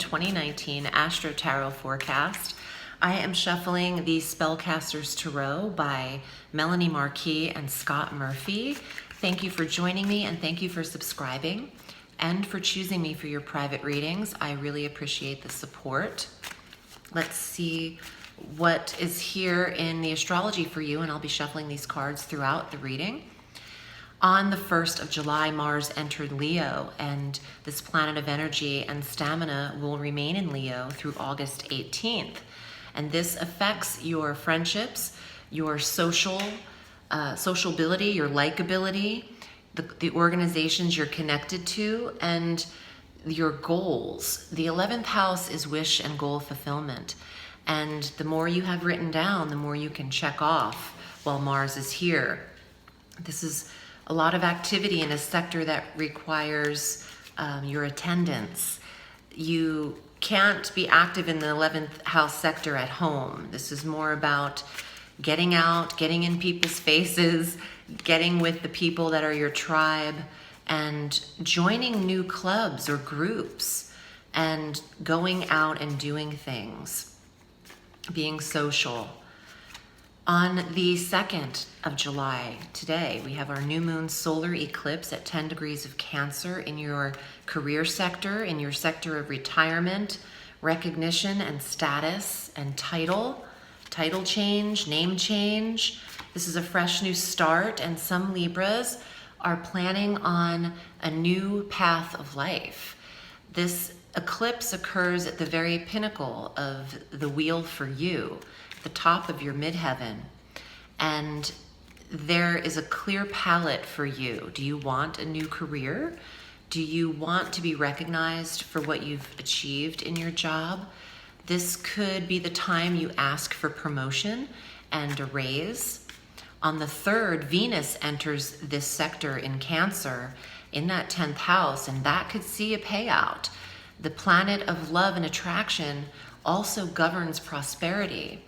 2019 Astro Tarot Forecast. I am shuffling the Spellcasters Tarot by Melanie Marquis and Scott Murphy. Thank you for joining me, and thank you for subscribing and for choosing me for your private readings. I really appreciate the support. Let's see what is here in the astrology for you, and I'll be shuffling these cards throughout the reading. On the 1st of July, Mars entered Leo, and this planet of energy and stamina will remain in Leo through August 18th. And this affects your friendships, your sociability, your likability, the organizations you're connected to, and your goals. The 11th house is wish and goal fulfillment. And the more you have written down, the more you can check off while Mars is here. This is a lot of activity in a sector that requires your attendance. You can't be active in the 11th house sector at home. This is more about getting out, getting in people's faces, getting with the people that are your tribe, and joining new clubs or groups, and going out and doing things, being social. On the 2nd of July, today, we have our new moon solar eclipse at 10 degrees of Cancer in your career sector, in your sector of retirement, recognition and status and title change, name change. This is a fresh new start, and some Libras are planning on a new path of life. This eclipse occurs at the very pinnacle of the wheel for you, the top of your midheaven, and there is a clear palette for you. Do you want a new career? Do you want to be recognized for what you've achieved in your job? This could be the time you ask for promotion and a raise. On the 3rd, Venus enters this sector in Cancer in that 10th house, and that could see a payout. The planet of love and attraction also governs prosperity.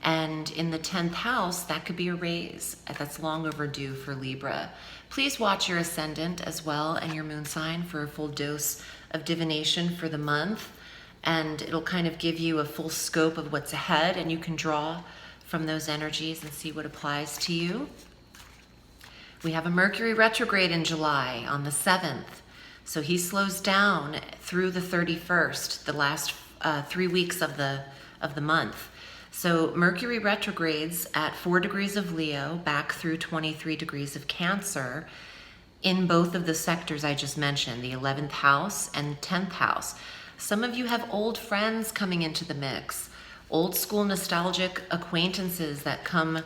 And in the 10th house, that could be a raise. That's long overdue for Libra. Please watch your ascendant as well and your moon sign for a full dose of divination for the month. And it'll kind of give you a full scope of what's ahead, and you can draw from those energies and see what applies to you. We have a Mercury retrograde in July on the 7th. So he slows down through the 31st, the last 3 weeks of the month. So Mercury retrogrades at 4 degrees of Leo back through 23 degrees of Cancer in both of the sectors I just mentioned, the 11th house and 10th house. Some of you have old friends coming into the mix, old school nostalgic acquaintances that come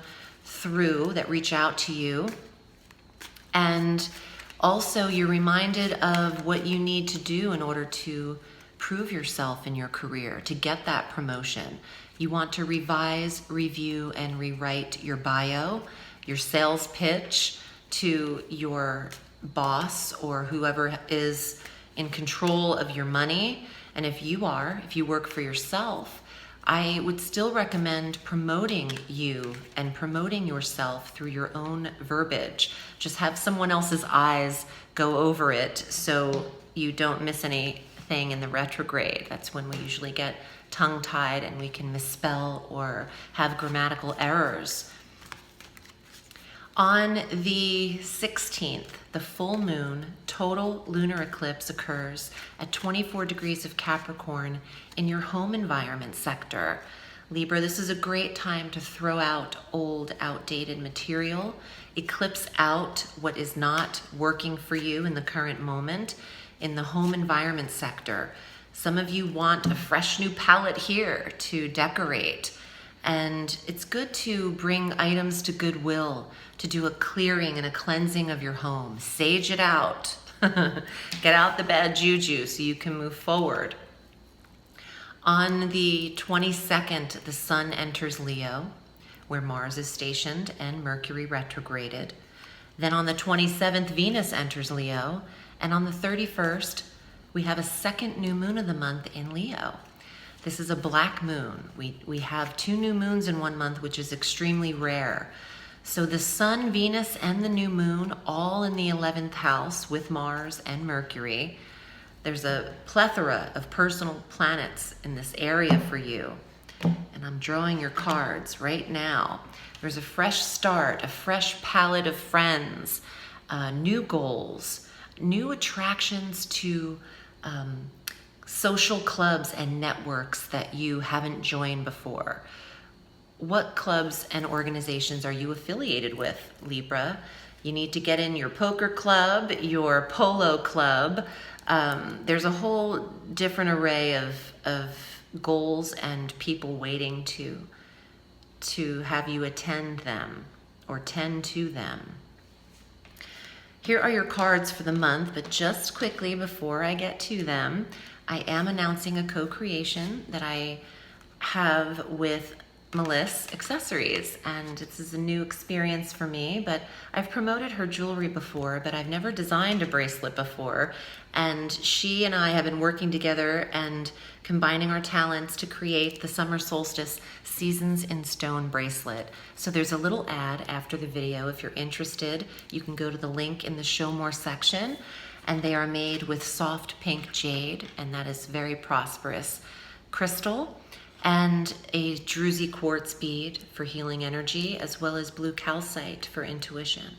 through, that reach out to you. And also you're reminded of what you need to do in order to prove yourself in your career, to get that promotion. You want to revise, review, and rewrite your bio, your sales pitch to your boss or whoever is in control of your money. And if you work for yourself, I would still recommend promoting you and promoting yourself through your own verbiage. Just have someone else's eyes go over it so you don't miss anything in the retrograde. That's when we usually get tongue-tied and we can misspell or have grammatical errors. On the 16th, the full moon total lunar eclipse occurs at 24 degrees of Capricorn in your home environment sector. Libra, this is a great time to throw out old, outdated material, eclipse out what is not working for you in the current moment in the home environment sector. Some of you want a fresh new palette here to decorate. And it's good to bring items to Goodwill, to do a clearing and a cleansing of your home. Sage it out. Get out the bad juju so you can move forward. On the 22nd, the sun enters Leo, where Mars is stationed and Mercury retrograded. Then on the 27th, Venus enters Leo. And on the 31st, we have a second new moon of the month in Leo. This is a black moon. We have 2 new moons in one month, which is extremely rare. So the sun, Venus, and the new moon, all in the 11th house with Mars and Mercury, There's a plethora of personal planets in this area for you. And I'm drawing your cards right now. There's a fresh start, a fresh palette of friends, new goals, new attractions to social clubs and networks that you haven't joined before. What clubs and organizations are you affiliated with, Libra? You need to get in your poker club, your polo club. There's a whole different array of goals and people waiting to have you attend them or tend to them. Here are your cards for the month, but just quickly before I get to them, I am announcing a co-creation that I have with Melissa Accessories, and this is a new experience for me, but I've promoted her jewelry before, but I've never designed a bracelet before, and she and I have been working together and combining our talents to create the summer solstice Seasons in Stone bracelet. So there's a little ad after the video. If you're interested, you can go to the link in the show more section, and they are made with soft pink jade, and that is very prosperous crystal, and a druzy quartz bead for healing energy, as well as blue calcite for intuition.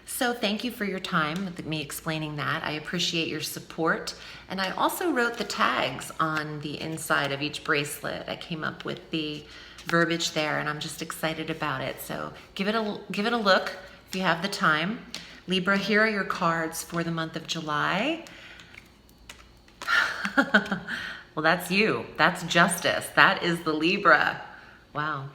So thank you for your time with me explaining that. I appreciate your support. And I also wrote the tags on the inside of each bracelet. I came up with the verbiage there, and I'm just excited about it. So give it a look if you have the time. Libra, here are your cards for the month of July. Well, that's you. That's justice. That is the Libra. Wow.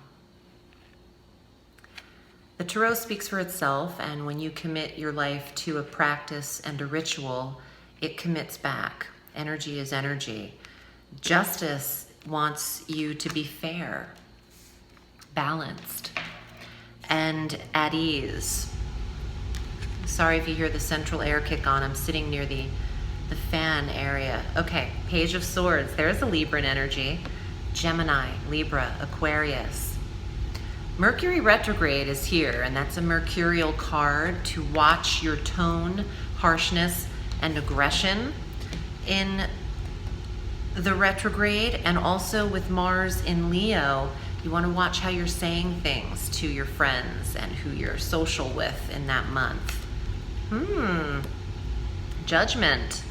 The tarot speaks for itself, and when you commit your life to a practice and a ritual, it commits back. Energy is energy. Justice wants you to be fair, balanced, and at ease. Sorry if you hear the central air kick on. I'm sitting near the fan area. Okay, Page of Swords. There's a Libran energy. Gemini, Libra, Aquarius. Mercury retrograde is here, and that's a mercurial card to watch your tone, harshness, and aggression in the retrograde, and also with Mars in Leo. You want to watch how you're saying things to your friends and who you're social with in that month. Judgment.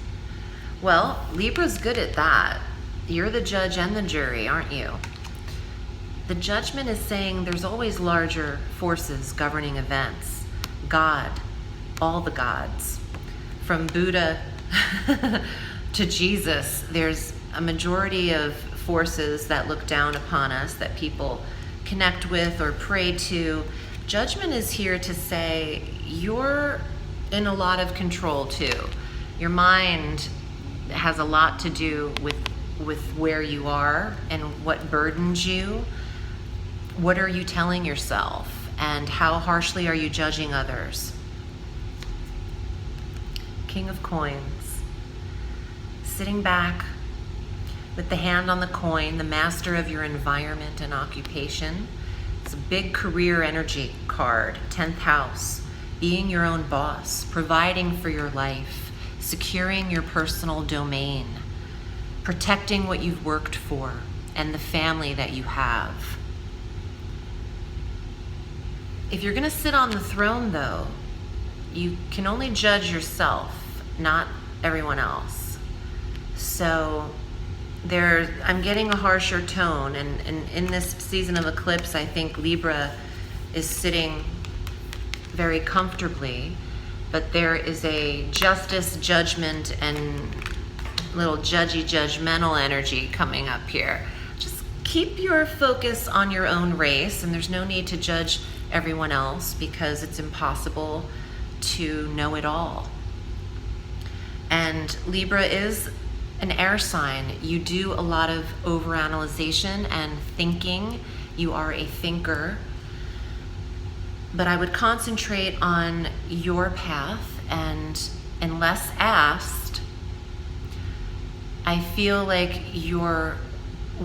Well, Libra's good at that. You're the judge and the jury, aren't you? The judgment is saying there's always larger forces governing events. God, all the gods. From Buddha to Jesus, there's a majority of forces that look down upon us, that people connect with or pray to. Judgment is here to say you're in a lot of control too. Your mind has a lot to do with where you are and what burdens you. What are you telling yourself, and how harshly are you judging others? King of Coins. Sitting back with the hand on the coin, the master of your environment and occupation. It's a big career energy card, 10th house. Being your own boss, providing for your life, securing your personal domain, protecting what you've worked for and the family that you have. If you're going to sit on the throne, though, you can only judge yourself, not everyone else. So I'm getting a harsher tone, and in this season of eclipse, I think Libra is sitting very comfortably, but there is a justice, judgment, and little judgmental energy coming up here. Just keep your focus on your own race, and there's no need to judge everyone else because it's impossible to know it all. And Libra is an air sign. You do a lot of overanalyzation and thinking. You are a thinker. But I would concentrate on your path, and unless asked, I feel like your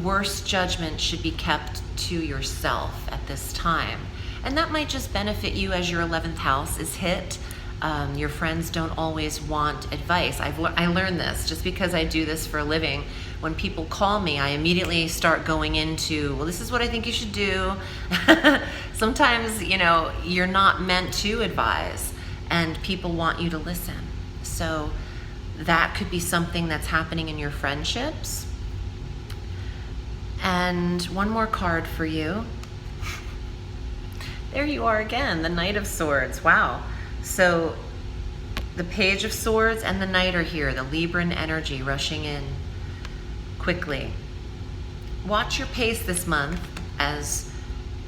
worst judgment should be kept to yourself at this time. And that might just benefit you as your 11th house is hit. Your friends don't always want advice. I learned this just because I do this for a living. When people call me, I immediately start going into, well, this is what I think you should do. Sometimes, you're not meant to advise, and people want you to listen. So that could be something that's happening in your friendships. And one more card for you. There you are again, the Knight of Swords. Wow. So the Page of Swords and the Knight are here, the Libran energy rushing in quickly. Watch your pace this month as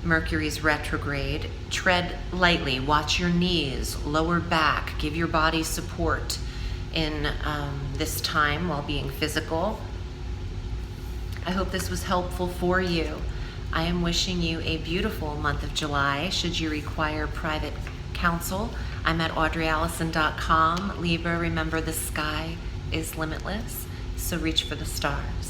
Mercury's retrograde. Tread lightly, watch your knees, lower back, give your body support in this time while being physical. I hope this was helpful for you. I am wishing you a beautiful month of July. Should you require private counsel, I'm at audreyalison.com. Libra, remember the sky is limitless, so reach for the stars.